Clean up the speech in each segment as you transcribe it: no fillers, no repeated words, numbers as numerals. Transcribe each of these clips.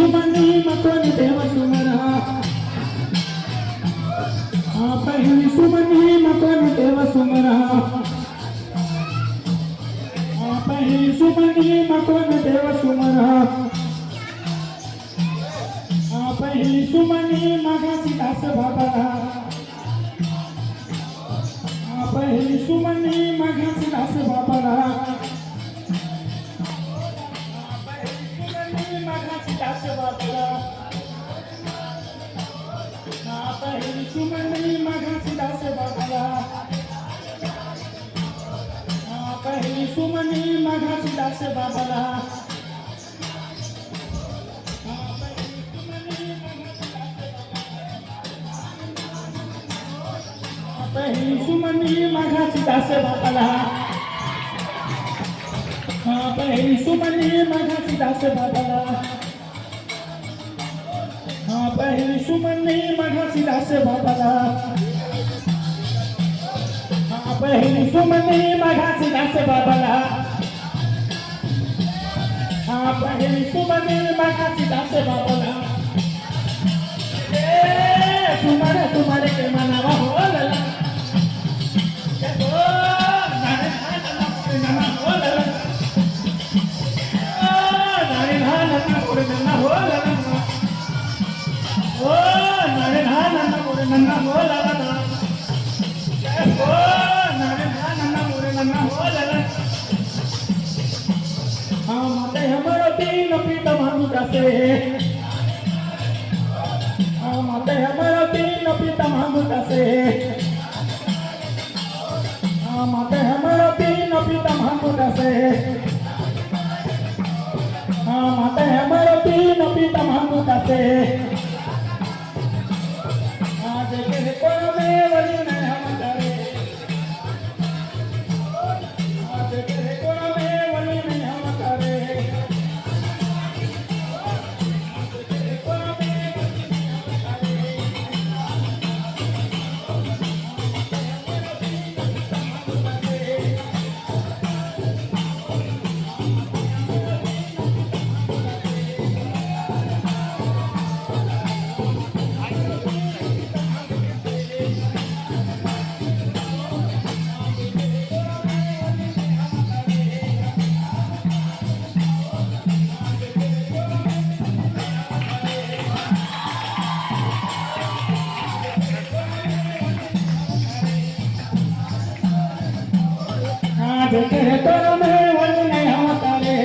सुमनी मकोन देव सुमरा पहिली सुमनी मकोन देव सुमरा पहिली सुमनी मकोन देव सुमरा पहिली सुमनी मागाची दास बाबाला पहिली सुमनी मागाची दास बाबाला दास बाबाला पहिली सुमनी मागाची दास बाबाला पहिली सुमनी मागाची दास बाबाला पहिली सुमनी मागाची दास बाबाला पहिली सुमनी मागाची दास बाबाला पहिली सुमनी मागाची दास बाबाला पहिली सुमनी मागाची दास बाबाला पहिली सुमनी मागाची दास बाबाला तुम्हारे तुम्हारे के मनावा होला माते हमारा तीन पिता मांगुतासे माते हमारा तीन पिता मांगुतासे माते हमारा तीन पिता मांगुतासे आज के कोण में वली नहीं हम करे आज के कोण में वली नहीं हम करे देखे तोर में वली नहीं हम तारे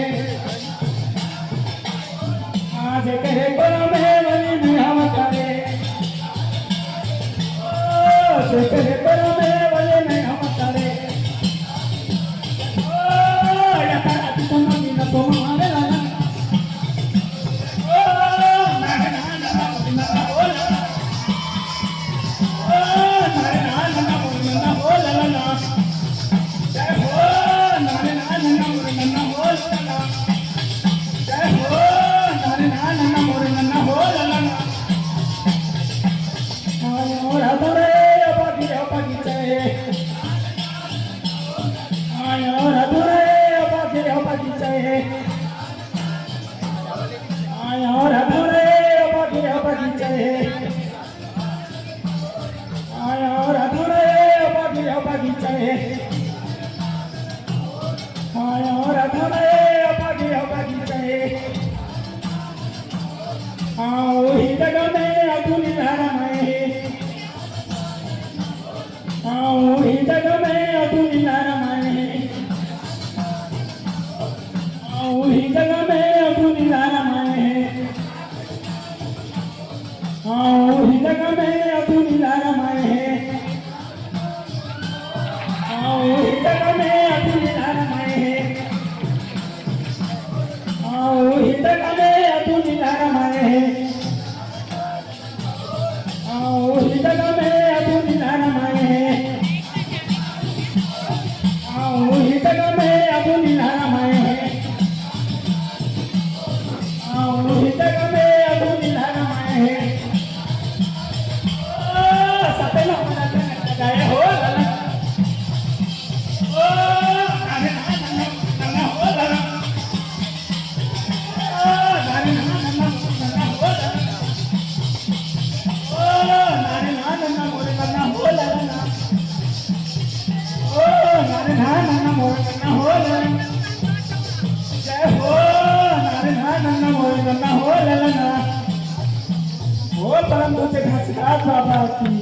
आज कहे तोर में वली नहीं हम तारे देखे तोर में वली नहीं हम तारे या तारा तो नहीं ना तो मारे ना ನನ್ನ ಮೋರ ನನ್ನ ಹೋಲನ ಜಯ ಹೋ ನಾರಿನ ನನ್ನ ಮೋರ ನನ್ನ ಹೋಲನ हो परम तुझे घास का बाबा की